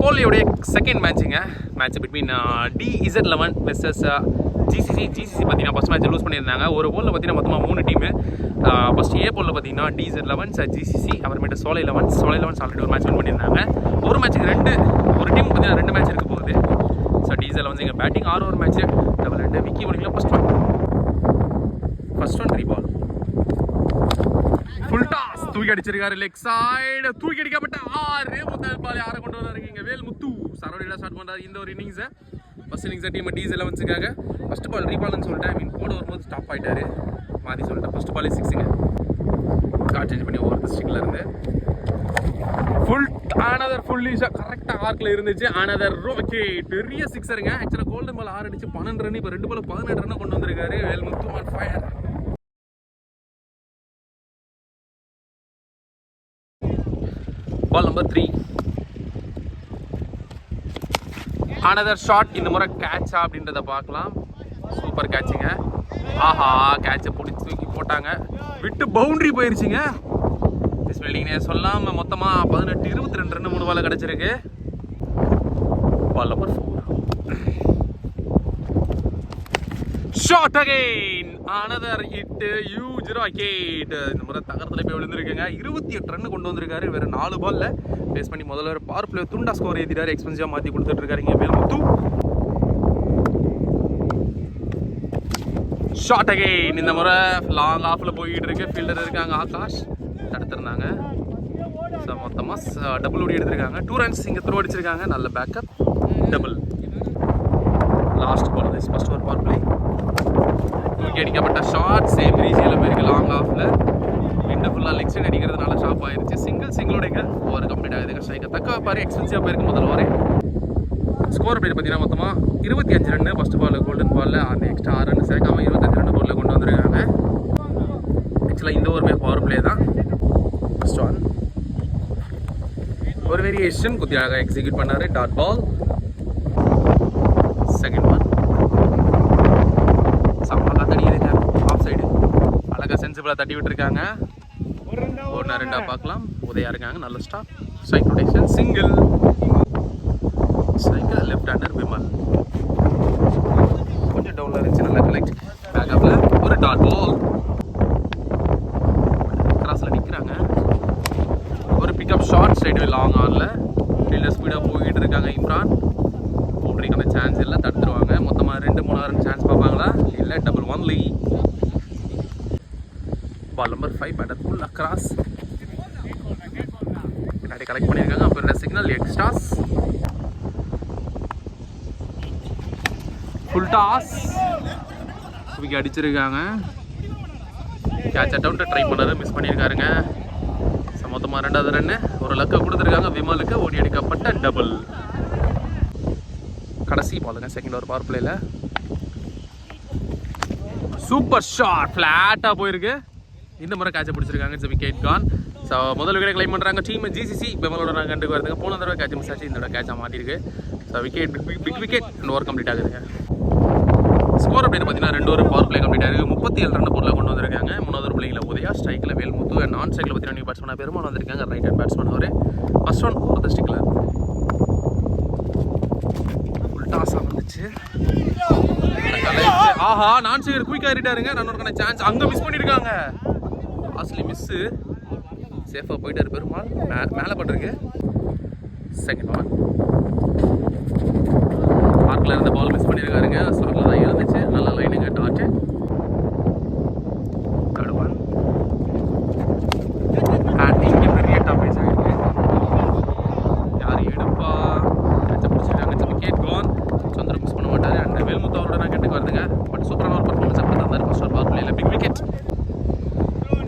போலியோடைய second match between DZ11 versus GCC பார்த்தீங்கன்னா first match lose பண்ணியிருந்தாங்க. ஒரு போலில் பார்த்தீங்கன்னா மொத்தமாக 3 டீமு. ஃபஸ்ட் ஏ போலில் பார்த்தீங்கன்னா DZ11 GCC, அப்புறமேட்டு சோலை லெவன்ஸ் ஆல்ரெடி ஒரு மேட்ச் வின் பண்ணியிருந்தாங்க. ஒரு மேட்ச்சுக்கு ஒரு டீம் பார்த்தீங்கன்னா 2 மேட்ச் இருக்க போகுது. ஸோ DZ11 இங்கே பேட்டிங் 6 ஒரு மேட்ச்சு டபுள் 2 விக்கி போனீங்களா ஃபர்ஸ்ட் ஒன் ரீபால் ஃபுல் டாஸ் தூக்கி அடிச்சிருக்காரு லெக் சைடு தூக்கி அடிக்கப்பட்ட 6 முதல் பால் யாரை கொண்டு வந்தாருங்க வேல்முத்து சரவடியா ஸ்டார்ட் பண்றாரு இந்த ஒரு இன்னிங்ஸை. ஃபர்ஸ்ட் இன்னிங்ஸ் டீம் DZ11க்காக ஃபர்ஸ்ட் பால் ரீபால்னு சொல்லிட்டேன். போட வரும்போது ஸ்டாப் ஆயிட்டாரு மாதி சொல்லிட்டேன். ஃபர்ஸ்ட் பாலே 6ங்க கார்ட் சேஞ்ச் பண்ணி ஓவர் ஸ்டிக்ல இருந்து ஃபுல்லி கரெக்டாக ஆர்க்கில் இருந்துச்சு. ஓகே பெரிய சிக்ஸருங்க. ஆக்சுவலாக கோல்டன் பால் 6 அடிச்சு 12 ரன், இப்போ 2 பால் 18 ரன் கொண்டு வந்திருக்காரு Velmuthu on fire. Ball number 3 another shot. இந்த முறை கேட்சா அப்படின்றத பார்க்கலாம். சூப்பர் கேட்சுங்க. ஆஹா கேட்சை பிடிச்சி தூக்கி போட்டாங்க, விட்டு பவுண்டரி போயிருச்சுங்க. மிஸ் ஃபீல்டிங்னே சொல்லாம மொத்தமாக 18 22 ரன் 3 பால் கிடச்சிருக்கு. Ball number 4 shot again another hit huge rocket. இந்த முறை தகரத்தில் போய் விழுந்திருக்குங்க. 28 ரன் கொண்டு வந்திருக்காரு வேறு 4 பால்ல பேஸ் பண்ணி. முதல்ல ஒரு பவர் பிளே துண்டா ஸ்கோர் எழுதிட்டாரு, எக்ஸ்பென்சிவாக மாற்றி கொடுத்துட்டு இருக்காரு இங்கே வேல்முத்து. Shot again. இந்த முறை லாங் ஆஃப்ல போய்கிட்டு இருக்கு. ஃபீல்டர் இருக்காங்க ஆகாஷ், தடுத்துருந்தாங்க. ஸோ மொத்தமாக டபுள் ஓடி எடுத்திருக்காங்க. 2 ரன்ஸ் இங்கே த்ரோ அடிச்சிருக்காங்க. நல்ல backup double. Last ball first ஒரு பவர் பிளே தூக்கி அடிக்கப்பட்ட ஷாட் சேம் ரீஜியில் போயிருக்கு. லாங் ஆஃப்ல விண்டு ஃபுல்லாக லெக் சைட் அடிக்கிறதுனால ஷாப் ஆயிருச்சு. சிங்கிளோட ஓவர் கம்ப்ளீட் ஆகுதுங்க. ஸ்ட்ரைக்கை தக்க வைப்பாரு, எக்ஸ்பென்சிவாக போயிருக்கு முதல் ஓவரே. ஸ்கோர் அப்படி பார்த்தீங்கன்னா மொத்தமாக 25 ரன். ஃபர்ஸ்ட் பால் கோல்டன் பாலில் அந்த எக்ஸ்ட்ரா 6 ரன் சேர்க்காம 25 ரன் போலில் கொண்டு வந்துருக்காங்க. ஆக்சுவலாக இந்த ஓவருமே பவர் பிளே தான். ஃபர்ஸ்ட் ஒன் ஒரு வேரியேஷன் குத்தி அழகாக எக்ஸிக்யூட் பண்ணாரு. Dot ball. செகண்ட் ஒன் சம்மாக்கா தடிக்குதுங்க ஆஃப் சைடு. அழகாக சென்சிபிளாக தட்டி விட்டுருக்காங்க. 1-2 பார்க்கலாம். உதயா இருக்காங்க. நல்ல stop. Strike rotation single. Striker left hander Vimal கொஞ்சம் டவுனில் இருந்துச்சு. நல்லா கலெக்ட் பேக்கப்பில் ஒரு டாட் பால். கிராஸில் நிற்கிறாங்க. ஒரு பிக்கப் ஷார்ட் ஸ்ட்ரைட் லாங் ஆனில் ஃபீல்டர் ஸ்பீடாக போய்கிட்டு இருக்காங்க. இம்ரான் பவுண்டரிக்கான சான்ஸ் இல்லை, தடுத்துருவாங்க. மொத்தமாக 2-3 ரன் சான்ஸ் பார்ப்பாங்களா? இல்லை, double only. Ball number 5 batter full across பின்னாடி கலெக்ட் பண்ணியிருக்காங்க. அப்புறம் சிக்னல் எக்ஸ்ட்ராஸ் ஃபுல் டாஸ் தூக்கி அடிச்சிருக்காங்க. கேட்ச் அட்டவுண்ட் ட்ரை பண்ணாரு, மிஸ் பண்ணியிருக்காருங்க. மொத்தமாக 2வது ரன்னு ஒரு லக்கை கொடுத்துருக்காங்க விமலுக்கு. ஓடி அடிக்கப்பட்ட டபுள். கடைசி பாலுங்க செகண்ட் ஓவர் பவர் பிளேல. சூப்பர் ஷாட் ஃப்ளாட்டாக போயிருக்கு. இந்த முறை கேட்சை பிடிச்சிருக்காங்க. It's wicket gone. ஸோ முதல் விக்கெட் கிளைம் பண்ணுறாங்க டீம் GCC. விமலோட நான் கண்டுக்கு வருதுங்க. போன தடவை கேட்ச் மிஸ் ஆச்சு, இந்த தடவை கேட்சாக மாட்டிருக்கு. ஸோ விக்கெட் பிக் விக்கெட் இந்த ஓவர் கம்ப்ளீட் ஆகுதுங்க. ஸ்கோர் அப்படின்னு பார்த்தீங்கன்னா 2 ஓவர் பவர் பிளே கம்ப்ளீட் ஆகிருக்கு. 37 ரன் போர்டில் கொண்டு வந்திருக்காங்க. 3வது பிளேயில் உதயா, ஸ்ட்ரைக்கில் வேல்முத்து, நான் ஸ்ட்ரைக்கில் பார்த்தீங்கன்னா நியூ பேட்ஸ்மேனாக பெருமாள் வந்திருக்காங்க. ரைட் ஹேண்ட் பேட்ஸ்மேன் அவர். ஃபர்ஸ்ட் ஒன் ஒரு ஸ்டிக்கில் ஃபுல் டாஸாக வந்துச்சு. ஆஹா நான் சேகர் குயிக்காக ஏறிட்டாருங்க. ரன்னோருக்கான சான்ஸ் அங்கே மிஸ் பண்ணியிருக்காங்க. Lastly miss. சேஃபாக போயிட்டார் பெருமாள். மேலே பட்டிருக்கு. செகண்ட் ஒன் பார்க்கில் இருந்த பால் மிஸ் பண்ணியிருக்காருங்க. ஸ்லாட்டில் தான் இருந்துச்சு. நல்ல லைனுங்க டாட்டு. தேர்ட் ஒன் இங்கே பெரிய டாப்பேஜ் ஆகிருக்கு. யார் எடுப்பா? கேட்சை பிடிச்சிருக்காங்க. விக்கெட் கான். சந்திரன் மிஸ் பண்ண மாட்டார். அண்ட் வேல்முத்து அவரோட நான் கேட்டுக்கு வருதுங்க. பட் சூப்பரான ஒரு பர்ஃபார்மன்ஸ் அப்படி தான் ஃபர்ஸ்ட் ஓவர் பவர் பிளேயில் பிக் விக்கெட்.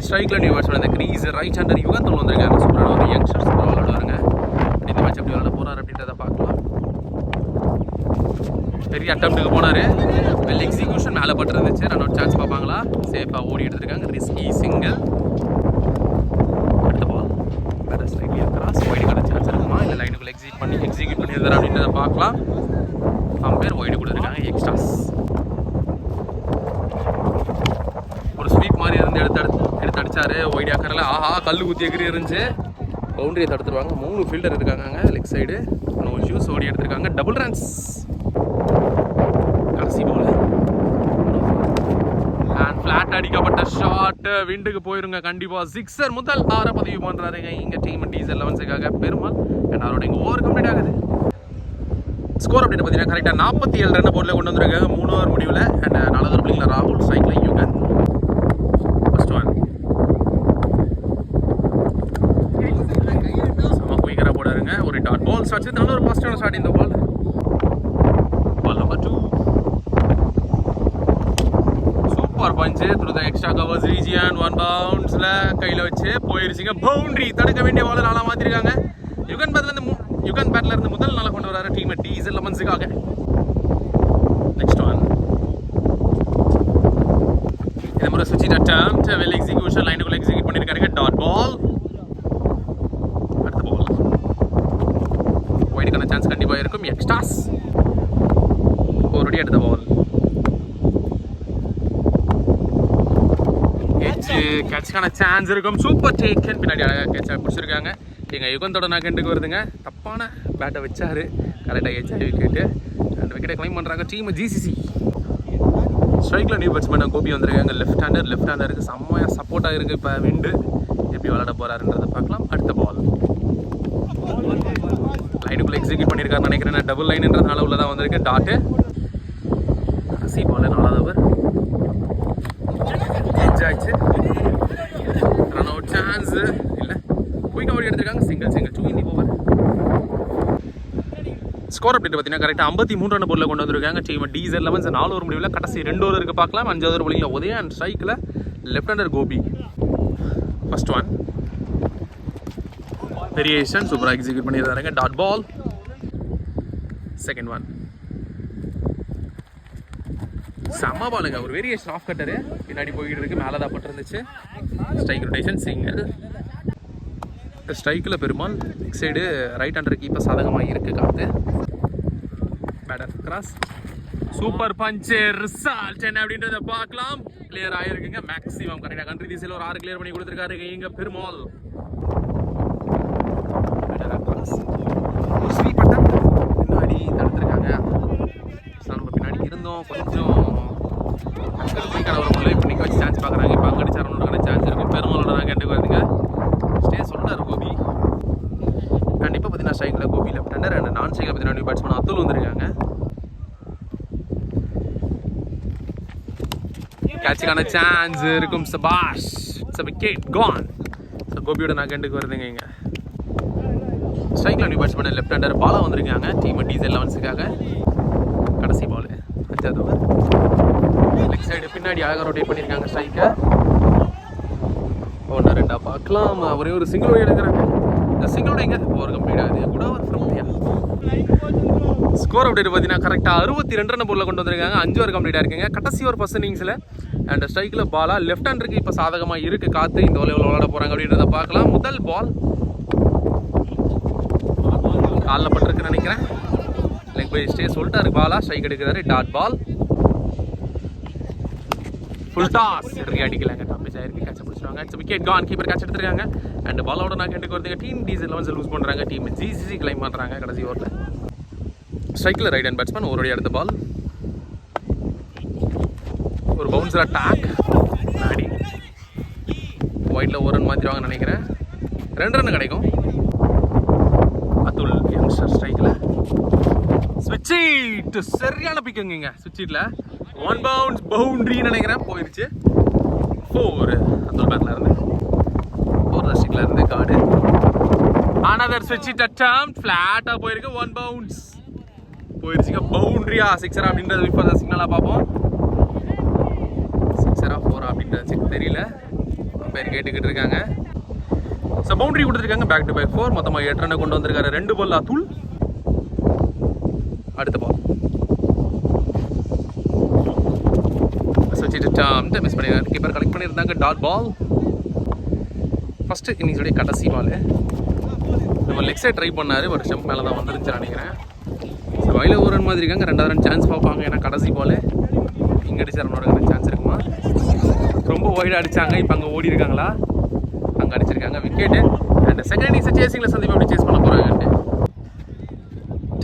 ஸ்ட்ரைக்கில் நியூ பேட்ஸ்மேன் அந்த க்ரீஸ் ரைட் ஹேண்டர் யுகந்தல் வந்திருக்காங்க. சூப்பரான ஒரு யங்ஸ்டர்ஸ் விளையாடுவாருங்க. இந்த மேட்ச் எப்படி விளையாட போகிறார் அப்படின்றத பார்க்கலாம். பெரிய அட்டம்ப்ட்டுக்கு போனார். வெல் எக்ஸிக்யூஷன் மேலே பட்டுருந்துச்சு. ரன் அவுட் சான்ஸ் பார்ப்பாங்களா? சேஃபாக ஓடி எடுத்துருக்காங்க. Risky single. அடுத்த பால் வேறு ஸ்ட்ரைக்லி கிராஸ். ஒய்டுக்கான சான்ஸ் இருக்குமா? இல்லை லைனுக்குள்ள எக்ஸிக்யூட் பண்ணியிருந்தார் அப்படின்றத பார்க்கலாம். அம்பேர் ஒய்டு கொடுத்துருக்காங்க. எக்ஸ்ட்ராஸ் ஒரு ஸ்வீப் மாதிரி இருந்து எடுத்து அடிச்சாரு. ஒய்டியாக்கரில் ஆஹா கல் குத்தி எகிரி இருந்துச்சு. பவுண்டரியை தடுத்துருவாங்க. 3 ஃபீல்டர் இருக்காங்க லெக் சைடு. No issues. ஓடி எடுத்திருக்காங்க. Double runs. கடைசி பால் அண்ட் ஃபிளாட் அடிக்கப்பட்ட ஷாட் விண்டுக்கு போயிருங்க. கண்டிப்பாக சிக்ஸர் முதல் 6 பதிவு பண்ணுறாருங்க இங்கே டீம் டீசல் 11க்காக பெருமாள். அண்ட் அவரோட இங்கே ஓவர் கம்ப்ளீட் ஆகுது. ஸ்கோர் அப்படின்னு பார்த்தீங்கன்னா கரெக்டாக 47 ரன் போர்டில் கொண்டு வந்துருக்காங்க 3 ஓவர் முடிவில். அண்ட் 4வது பிள்ளைங்கள ராகுல், ஸ்ட்ரைக்கில் யுகன். ஃபர்ஸ்ட் ஒன் செம்ம குயிக்கராக போடாருங்க. ஒரு டாட் பால் ஸ்டார்ட். நல்ல ஒரு பாசிட்டிவான ஸ்டார்ட் இந்த ball. Ball number 2 super punch through the extra covers region. 1 பவுன்ஸ்ல கையில் வச்சு போயிருச்சுங்க. பவுண்டரி தடுக்க வேண்டிய பால் நாளாக மாற்றிருக்காங்க. யுகன் பேட்ல இருந்து முதல் நாளாக கொண்டு வராரு டீம் டீசல் 11க்காக. நெக்ஸ்ட் ஒன் இந்த முறை சுவிட்ச் அட்டெம்ப்ட் வெல் எக்ஸிகியூஷன் லைனுக்குள்ள எக்ஸிக்யூட் பண்ணிருக்காங்க. Dot ball. அடுத்த பால் ஒயிடுக்கான சான்ஸ் கண்டிப்பாக இருக்கும். எக்ஸ்ட்ராஸ் ஒரு அடுத்த பால் கேட்சுக்கான சான்ஸ் இருக்கும். சூப்பர் டேக்கன் பின்னாடி அழகாக கேட்சா பிடிச்சிருக்காங்க. எங்கள் யுகந்தோட நாக்கெண்டுக்கு வருதுங்க. தப்பான பேட்டை வச்சாரு. கரெக்டாக எச்சாய் விக்கெட்டு. அந்த விக்கெட்டை கிளைம் பண்ணுறாங்க டீம் ஜிசிசி. ஸ்ட்ரைக்கில் நியூ பேட்ஸ்மேன் கோபி வந்திருக்காங்க. லெஃப்ட் ஹேண்டருக்கு செம்மையாக சப்போர்ட்டாக இருக்குது. இப்போ விண்டு எப்படி விளையாட போகிறாருன்றதை பார்க்கலாம். அடுத்த பால் லைனுக்குள்ளே எக்ஸிக்யூட் பண்ணியிருக்காருன்னு நினைக்கிறேன். டபுள் லைன்ன்றதுனால உள்ளதான் வந்திருக்கு. டாட்டு கடைசி பால் 4வது ஓவர் ஆச்சு. ரன் அவுட் சான்ஸ் இல்லை. குயிக்காக ஓடி எடுத்திருக்காங்க. Single 2 in the over. Score அப்படின்னு பார்த்தீங்கன்னா கரெக்டாக 53 ரன் போர்டில் கொண்டு வந்திருக்காங்க டீம் டீசல் 11. 4 ஓவர் முடிவில் கடைசி 2 ஓவருக்கு பார்க்கலாம். 5வது ஓவர் போலிங்கில் உதயா அண்ட் ஸ்ட்ரைக்கில் left hander Gopi. First one variation சூப்பராக எக்ஸிக்யூட் பண்ணியிருந்தாருங்க. Dot ball. செகண்ட் ஒன் செம்ம பாலுங்க. ஒரு வேரியேஷன் ஆஃப் கட்டரு பின்னாடி போய்கிட்டு இருக்கு. மேலே தான் பட்டிருந்துச்சு. Strike rotation single. ஸ்ட்ரைக்கில் பெருமாள் சைடு ரைட் ஹேண்டருக்கு இப்போ சாதகமாக இருக்குது. காத்து batter cross super punch result என்ன அப்படின்றத பார்க்கலாம். கிளியர் ஆகிருக்குங்க. மேக்ஸிமம் கரெக்டாக கண்ட்ரி திசையில் ஒரு 6 கிளியர் பண்ணி கொடுத்துருக்காரு இங்கே பெருமாள். ஒரு ஸ்வீப் அட்டம் பின்னாடி தடுத்துருக்காங்க. நம்ம பின்னாடி இருந்தோம் கொஞ்சம் ஒரு முல்லை இன்னைக்கு வச்சு சான்ஸ் பார்க்குறாங்க. இப்போ அங்கே அடிச்சு அவனோட சான்ஸ் இருக்கும். பெருமாளோட நாங்கள் எண்டுக்கு வருதுங்க. ஸ்டே சொல்கிறார் கோபி. அண்ட் இப்போ பார்த்தீங்கன்னா ஸ்ட்ரைக்கில் கோபி லெஃப்ட் ஹேண்டர் அண்ட் நான் ஸ்ட்ரைக்கில் பார்த்தீங்கன்னா நியூ பேட்ஸ்மேன் அத்துல் வந்திருக்காங்க. கேட்சுக்கான சான்ஸ் இருக்கும். சபாஷ் இட்ஸ் a wicket gone. கோபியோட நாங்கள் எண்டுக்கு வருதுங்க. இங்கே ஸ்ட்ரைக்கில் நியூ பேட்ஸ்மேன் லெஃப்ட் ஹேண்டர் பாலாக வந்திருக்காங்க டீம் டீசல் 11க்காக. கடைசி பால் 5வது ஓவர் லெக் சைடு பின்னாடி அழகாக ரொட்டேட் பண்ணியிருக்காங்க. ஸ்ட்ரைக்கை 1 2 பார்க்கலாம். ஒரே ஒரு சிங்கிள் ஓடி எடுக்கிறாங்க. இந்த சிங்கிளோட எங்கே ஓவர் கம்ப்ளீட் ஆகுது கூட ஒரு ஃப்ரம்லியா. ஸ்கோர் அப்டேட் பார்த்தீங்கன்னா கரெக்டாக 62 ரன் போர்டில் கொண்டு வந்திருக்காங்க. 5 ஓவர் கம்ப்ளீட்டாக இருக்குங்க. கடைசி ஒரு ஃபர்ஸ்ட் இன்னிங்ஸில் அண்ட் ஸ்ட்ரைக்கில் பாலா லெஃப்ட் ஹேண்டருக்கு இப்போ சாதகமாக இருக்குது. காற்று இந்த ஓவரில் விளையாட போகிறாங்க அப்படின்றத பார்க்கலாம். முதல் பால் காலில் பட்டிருக்குன்னு நினைக்கிறேன். லெக் பை ஸ்டே சொல்லிட்டாரு. பாலா ஸ்ட்ரைக் எடுக்கிறாரு. டாட் பால் ஃபுல் டாஸ் அடிக்கலாங்க. டாப்பேஜ் ஆயிருக்கு. கேட்ச் பிடிச்சிருவாங்க. It's wicket gone. Keeper catch எடுத்துருக்காங்க. அண்ட் பாலோட நான் கேட்டுக்கு வருதுங்க. டீம் டீசல் 11 லூஸ் பண்ணுறாங்க. டீம் ஜிசிசி கிளைம் பண்ணுறாங்க கடைசி ஓவரில். ஸ்ட்ரைக்கில் ரைட் ஹேண்ட் பேட்ஸ்மேன் ஒரு அடுத்த பால் ஒரு பவுன்சர் அட்டாக் முன்னாடி ஒயிட்டில் 1 ரன் மாற்றிடுவாங்கன்னு நினைக்கிறேன். 2 ரன் கிடைக்கும். அதுல் யங்ஸ்டர் ஸ்ட்ரைக்கில் ஸ்விட்ச் சரியான பிக்குங்க. ஸ்விட்சில் 1 பவுன்ஸ் பவுண்டரின்னு நினைக்கிறேன். போயிடுச்சு 4. அதுல் பேட்ல இருந்து 4 ரஷ்டிக்கில் இருந்து கார்டு. அனதர் ஸ்விட்ச் அட்டெம்ப்ட் ஃப்ளாட்டாக போயிருக்கு. 1 பவுன்ஸ் போயிடுச்சுங்க. பவுண்டரியா 6 அப்படின்றது இப்போ சிக்னலாக பார்ப்போம். 6 4 அப்படின்றது தெரியல. பேர் கேட்டுக்கிட்டு இருக்காங்க. ஸோ பவுண்டரி கொடுத்துருக்காங்க. Back to back 4. மொத்தமாக 8 ரன்னை கொண்டு வந்திருக்காரு. 2 பால் அதுல். அடுத்த பால் மிஸ் பண்ணிடுறாரு. கீப்பர் கலெக்ட் பண்ணியிருந்தாங்க. Dot ball. ஃபர்ஸ்ட் இன்னிங்ஸோடைய கடைசி பால் நம்ம லெக் சைட் ட்ரை பண்ணார். ஒரு ஸ்டெம்ப் மேலே தான் வந்துருந்துச்சு நினைக்கிறேன். ஸோ வயலில் 1 ரன் மாதிரி இருக்காங்க. 2வது ரன் சான்ஸ் பார்ப்பாங்க. ஏன்னா கடைசி பால் இங்கே அடிச்சு ரன்னோட சான்ஸ் இருக்குமா. ரொம்ப ஒய்டாக அடித்தாங்க. இப்போ அங்கே ஓடி இருக்காங்களா? அங்கே அடிச்சிருக்காங்க. விக்கெட்டு அண்ட் செகண்ட் இன்னிங்ஸ் சேசிங்கில் சந்தீப் எப்படி சேஸ் பண்ண போகிறாங்கன்ட்டு.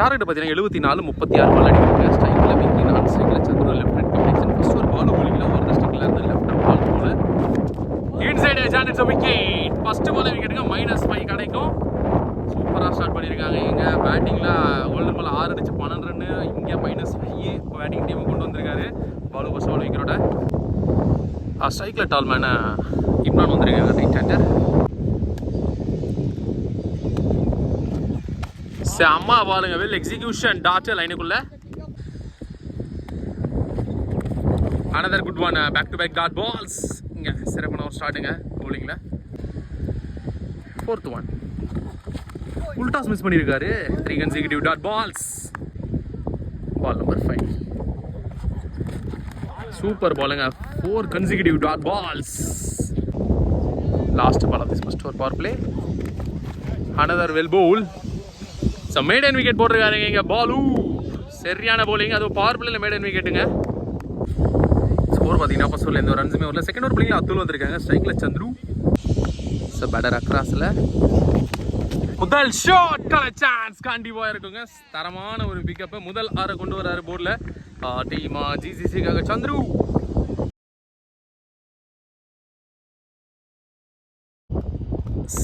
டார்கெட் பார்த்தீங்கன்னா 74-36 பால் அடிக்கிறாங்க. ஸ்ட்ரைக்கில் விக்கி, நான் ஸ்ட்ரைக்கில் சந்திர, லெஃப்ட் ஹேண்ட் காம்பினேஷன். ஃபர்ஸ்ட் ஒரு பால் போலிங்கில் ஒரு ஸ்ட்ரைக்கில் இருந்து லெஃப்ட் ஹேண்ட் பால் போல inside edge and it's a wicket. First ball விக்கெட்டுங்க, -5 கிடைக்கும். சூப்பராக ஸ்டார்ட் பண்ணியிருக்காங்க. இங்கே பேட்டிங்கில் கோல்டன் பால் 6 அடிச்சு 12 ரன்னு. இங்கே -5 பேட்டிங் டீமை கொண்டு வந்திருக்காரு. பால் ஃபர்ஸ்ட் பால் விக்கெட்டோட ஸ்ட்ரைக்கில் டால்மேனை இம்ரான் வந்திருக்காங்க, ரைட் ஹேண்டர். செம்ம பாலுங்க, வெல் எக்ஸிகியூஷன். டாட் லைனுக்குள்ள another good one, back to back dot balls. இங்க சிறப்பான ஒரு ஸ்டார்ட்டுங்க bowlingல. fourth one உல்டாஸ் மிஸ் பண்ணிருக்காரு. 3 consecutive dot balls. ball number 5 super பாலுங்க, 4 consecutive dot balls. last ball of this first over power play, another well bowl. So maiden wicket போட்டிருக்காருங்க இங்கே. Ball சரியான bowling, அது பவர் பிளேல மேடன் விக்கெட்டுங்க. Score பார்த்தீங்கன்னா first ஓவரில் எந்த ஒரு ரன்ஸுமே வரல. செகண்ட் ஓவர் பிள்ளைங்க அத்துல் வந்திருக்காங்க. ஸ்ட்ரைக்கில் சந்துரு. ஸோ பேட்டர் அக்ராஸில் முதல் ஷாட்கான சான்ஸ் கண்டிப்பாக இருக்குங்க. தரமான ஒரு பிக்கப்பை முதல் 6 கொண்டு வராரு போர்டில். டீமா ஜிசிசிக்காக சந்துரு.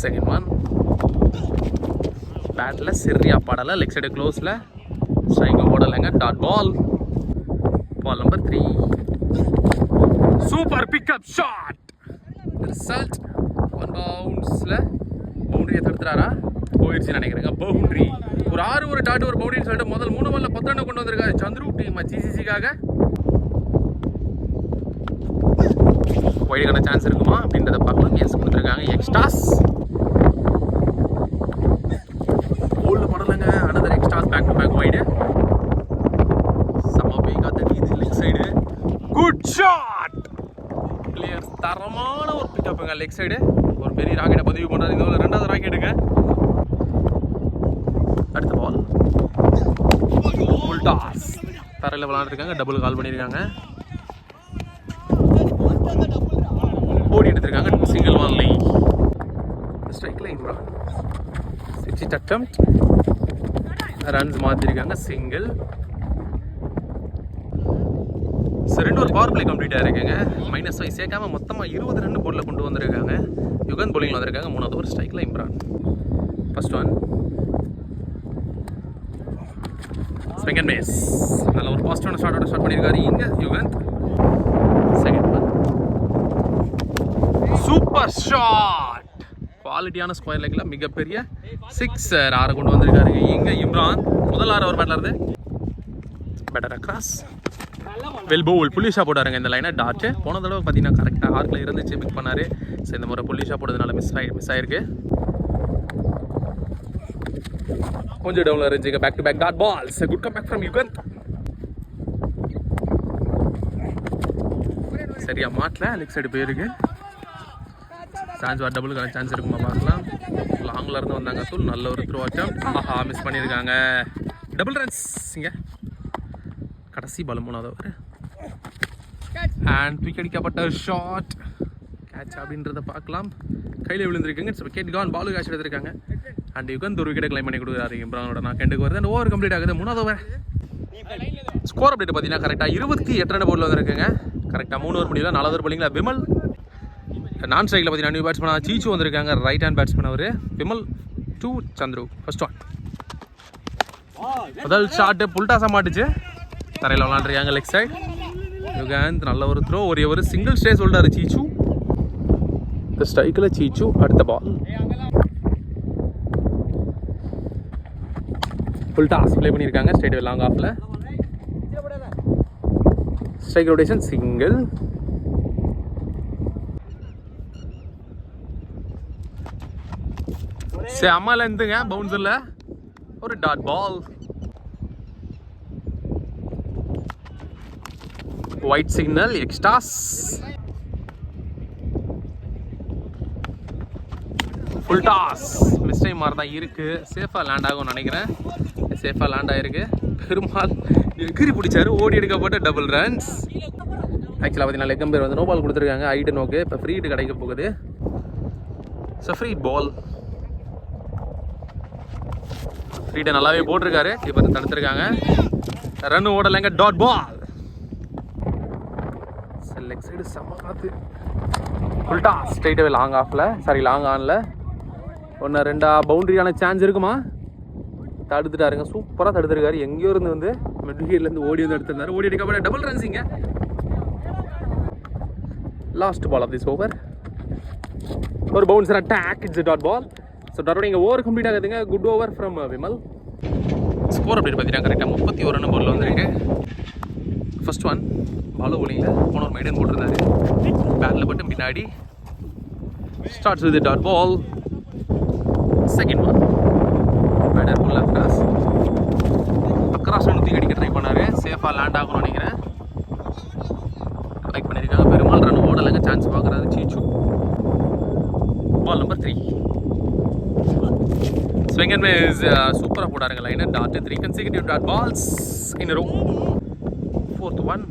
செகண்ட் ஒன் பேட்டில் சரியா பாடலை, லெக் சைடு க்ளோஸில் ஸ்ட்ரைக்கை ஓடலைங்க. Dot ball. Ball number 3 super pickup shot. Result 1 பவுன்ஸில் பவுண்டரியை தடுத்துறாரா, போயிடுச்சுன்னு நினைக்கிறேங்க. பவுண்டரி ஒரு 6 ஒரு டாட் ஒரு பவுண்டரின்னு சொல்லிட்டு முதல் 3 பால்ல 10 ரன் கொண்டு வந்திருக்காரு சந்துரு டீம் ஜிசிசிக்காக. வைடுக்கான சான்ஸ் இருக்குமா அப்படின்றத பார்க்கலாம். எஸ் கொடுத்துருக்காங்க. எக்ஸ்ட்ராஸ் போல்டு படலைங்க. Another extras, back to back wide. சம போய் காத்தடி இது leg side. Good shot. Player தரமான ஒரு பிக்கப்புங்க லெக் சைடு. ஒரு பெரிய ராக்கெட்டை பதிவு பண்ணுறாரு. இந்த 2வது ராக்கெட்டுங்க. அடுத்த பால் ஃபுல் டாஸ். தரையில் விளாண்டுருக்காங்க. டபுள் கால் பண்ணியிருக்காங்க. ஓடி எடுத்திருக்காங்க. Single only. ஸ்ட்ரைக்கில் இம்ரான் 60 அட்டெம்ப்ட், ரன்ஸ் மாற்றிருக்காங்க. சிங்கிள். ரெண்டு ஒரு பவர் பிளே கம்ப்ளீட் ஆகிருக்குங்க. -5 சேர்க்காம மொத்தமாக 20 ரன் போர்டில் கொண்டு வந்திருக்காங்க. யுகன் bowling வந்திருக்காங்க. 3வது ஒரு ஸ்ட்ரைக்கில் Imran. First one second pace. நல்ல ஒரு பாசிட்டிவான ஷாட்டோட ஸ்டார்ட் பண்ணியிருக்காரு இங்கே Yugan. Second one super shot. குவாலிட்டியான ஸ்கொயர் லெக்கில் மிகப்பெரிய 6 6 கொண்டு வந்திருக்காரு இங்கே இம்ரான். முதல் 6 ஓவர் பேட்டில் இருந்து பேட்டர் அக்ராஸ் வெல் பவுல். புள்ளிஷா போட்டாருங்க இந்த லைனை. டாட்டு போன தடவை பார்த்தீங்கன்னா கரெக்டாக ஆர்க்கில் இருந்துச்சு, பிக் பண்ணார். ஸோ இந்த முறை புள்ளிஷா போட்டதுனால மிஸ் ஆயிருக்கு. கொஞ்சம் டவுனில் இருந்துச்சுங்க. Back to back dot balls. Good come back from Yugan. சரியா மாட்டல, லெக் சைடு போயிருக்கு. சான்ஸ் வார் டபுளுக்கான சான்ஸ் இருக்குமா பார்க்கலாம். லாங்கில் இருந்து வந்தாங்க தூள். நல்ல ஒரு த்ரோ அட்டம். ஆஹா மிஸ் பண்ணியிருக்காங்க. டபுள் ரன்ஸ் இங்கே. கடைசி பால் 3வது ஓவர். அண்ட் தூக்கி அடிக்கப்பட்ட ஷாட் கேட்ச் அப்படின்றத பார்க்கலாம். கையில் விழுந்திருக்குங்க. விக்கெட் கான். பாலு கேட்ச் எடுத்திருக்காங்க. அண்ட் யுகன் ஒரு விக்கெட்டை கிளைம் பண்ணி கொடுக்குறாரு இம்ரானோட. நான் கெண்டுக்கு வருது. அண்ட் ஓவர் கம்ப்ளீட் ஆகுது. 3வது ஓவர். ஸ்கோர் அப்டேட் பார்த்தீங்கன்னா கரெக்டாக 28 ரன் போர்டில் வந்துருக்குங்க. கரெக்டாக 3 ஓவர் முடியல. 4வது ஓவர் போலிங்கில் விமல். நான் ஸ்ட்ரைக்கில் பார்த்தீங்கன்னா நியூ பேட்ஸ்மேன் சீச்சு வந்திருக்காங்க. ரைட் ஹேண்ட் பேட்ஸ்மேன் அவர். Vimal to Chandru. First one முதல் ஷாட்டு புல்டாஸாக மாட்டுச்சு. தரையில் விளாண்டுருக்காங்க லெக் சைட். யுகாந்த் நல்ல ஒரு த்ரோ. ஒரே ஒரு சிங்கிள் ஸ்டே சொல்லிட்டாரு சீச்சு. இந்த ஸ்ட்ரைக்கில் சீச்சு. அடுத்த பால் ஃபுல் டாஸ் ப்ளே பண்ணியிருக்காங்க. ஸ்ட்ரைட் லாங் ஆஃபில். Strike rotation single. செம்மல இருந்துங்க. பவுன்சரில் ஒரு dot ball. Wide signal. Extras. Full toss. Mistake மாதிரி தான் இருக்குது. சேஃபாக லேண்ட் ஆகும்னு நினைக்கிறேன். சேஃபாக லேண்ட் ஆகிருக்கு. பெருமாள் எகிரி பிடிச்சாரு. ஓடி எடுக்கப்பட்ட டபுள் ரன்ஸ். ஆக்சுவலாக பார்த்தீங்கன்னா லெக் அம்பையர் நோ பால் கொடுத்துருக்காங்க. ஐடு நோக்கு. இப்போ ஃப்ரீ ஹிட் கிடைக்க போகுது. So free ball. ஃபீல்டை நல்லாவே போட்டிருக்காரு. இப்போ தடுத்துருக்காங்க. ரன் ஓடலைங்க. Dot ball. லெக் சைடு செம்ம காத்து. ஃபுல்டா ஸ்ட்ரைட்டாகவே லாங் ஆஃபில், லாங் ஆனில் 1-2 பவுண்டரியான சான்ஸ் இருக்குமா? தடுத்துட்டாருங்க. சூப்பராக தடுத்துருக்காரு. எங்கேயோ இருந்து வந்து மிட்விக்கெட்லேருந்து ஓடி வந்து எடுத்திருந்தாரு. ஓடி அடிக்கப்பட டபுள் ரன்ஸிங்க. Last ball of this over. ஒரு bouncer attack. It's dot ball. So டாட்டோட இங்கே ஓவர் கம்ப்ளீட் ஆகுதுங்க. Good over from Vimal. Score அப்படின்னு பார்த்தீங்கன்னா கரெக்டாக 31 ரன் பால் வந்திருக்கு. ஃபர்ஸ்ட் ஒன் பாலோ போலிங்கில் போன ஒரு மைடன் போட்டிருந்தாரு. பேட்டில் பட்டு பின்னாடி starts with dot ball. Second one batter pull across. Across தூக்கி அடிக்க ட்ரை பண்ணார். சேஃபாக லேண்ட் ஆகணும்னு நினைக்கிறேன். லைக் பண்ணியிருக்காங்க. பெருமாள் ரன் ஓடலைங்க. சான்ஸ் பார்க்குறாரு Cheechu. Ball number 3. Swing and miss. சூப்பராக போட்டாருங்க லைனை. Dot 3 consecutive dot balls in a row. 4th one.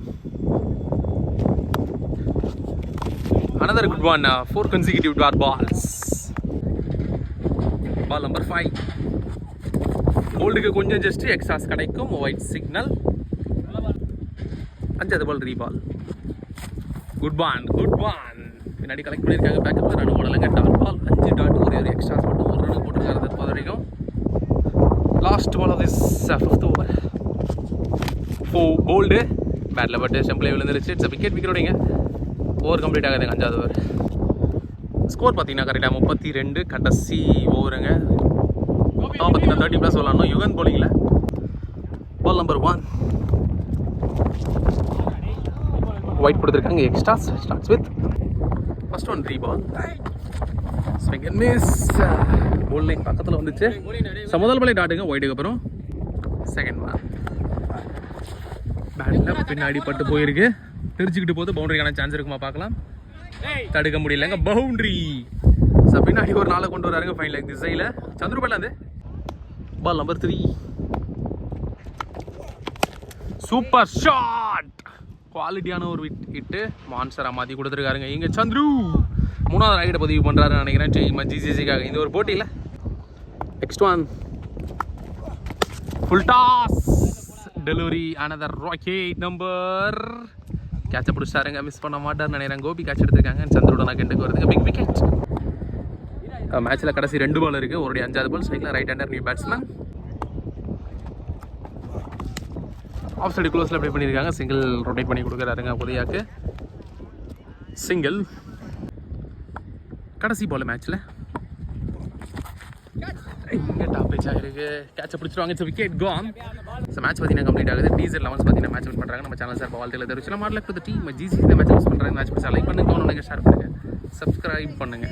Another good one. 4 consecutive dot balls. Ball number 5. Boldக்கு கொஞ்சம் ஜஸ்ட் எக்ஸாஸ் கிடைக்கும். Wide signal. 5th பால் ரீபால். குட் பான். பின்னாடி கலெக்ட் பண்ணியிருக்காங்க. பேக்கப்பில் ரன் ஓடலைங்க. Dot ball. 5 டாட். ஒரு எக்ஸ்ட்ராஸ் மட்டும் ஒரு ரன் போட்டிருக்காரு தற்போது வரைக்கும். Last ball of this 5th over. 4 bowled. பேட்டில் பட்டு ஸ்டெம்பில் விழுந்துருச்சு. It's wicket. விக்கெட்டோடைங்க ஓவர் கம்ப்ளீட் ஆகுதுங்க 5வது ஓவர். ஸ்கோர் பார்த்தீங்கன்னா கரெக்டாக 32. கடைசி ஓவருங்க. பார்த்தீங்கன்னா 30+ சொல்லணும். யுகன் போலிங்கில். Ball number 1. ஒயிட் கொடுத்துருக்காங்க. Extras. Starts with first one 3 ball. Swing and miss. Bowling பக்கத்தில் வந்துச்சு. முதல் பாலே டாட்டுங்க. ஒயிட்டுக்கு அப்புறம் செகண்ட் பால். பேட்டில் பின்னாடி பட்டு போயிருக்கு. தெரிஞ்சுக்கிட்டு போது பவுண்டரிக்கான சான்ஸ் இருக்குமா பார்க்கலாம். தடுக்க முடியலங்க. பவுண்டரி. ஸோ பின்னாடி ஒரு நாளை கொண்டு வராருங்க. ஃபைன் லைக் திசையில் சந்துரு பேர்ல இருந்து. Ball number 3. Super shot. குவாலிட்டியான ஒரு ஹிட்டு. மான்சரா மாற்றி கொடுத்துருக்காருங்க. இங்கே சந்துரு 3வது ரைட்டை பதிவு பண்ணுறாருன்னு நினைக்கிறேன் ஜிசிசிக்காக இந்த ஒரு போட்டியில். Next one full toss delivery. Another rocket number. கேட்சை பிடிச்சாருங்க. மிஸ் பண்ண மாட்டார்னு நினைக்கிறேன். கோபி கேட்ச் எடுத்திருக்காங்க. சந்திரோட நான் கெண்டுக்கு வருதுங்க. Big wicket. மேட்ச்சில் கடைசி 2 பால் இருக்குது. ஒரு 5வது பால். ஸ்ட்ரைக்கில் right hander new batsman. Off side க்ளோஸில் ப்ளே பண்ணியிருக்காங்க. சிங்கிள் ரொட்டேட் பண்ணி கொடுக்குறாருங்க புதியாக்கு. சிங்கிள். கடைசி பால் மேட்ச்சில் இங்கே டாப் பேச் ஆகிருக்கு. கேட்சை பிடிச்சிருவாங்க. It's wicket gone. So match பார்த்தீங்கன்னா கம்ப்ளீட் ஆகுது. டீசர் 11 பார்த்தீங்கன்னா மேட்ச் வின் பண்ணுறாங்க. நம்ம சேனல் சார் வாழ்த்துக்களை தெரிவிச்சு மாடல் டீம் ஜிசி இந்த மேட்ச் லைக் பண்ணுங்க. மேட்ச் பிடிச்சா லைக் பண்ணுங்க. ஷேர் பண்ணுங்க. சப்ஸ்கிரைப் பண்ணுங்க.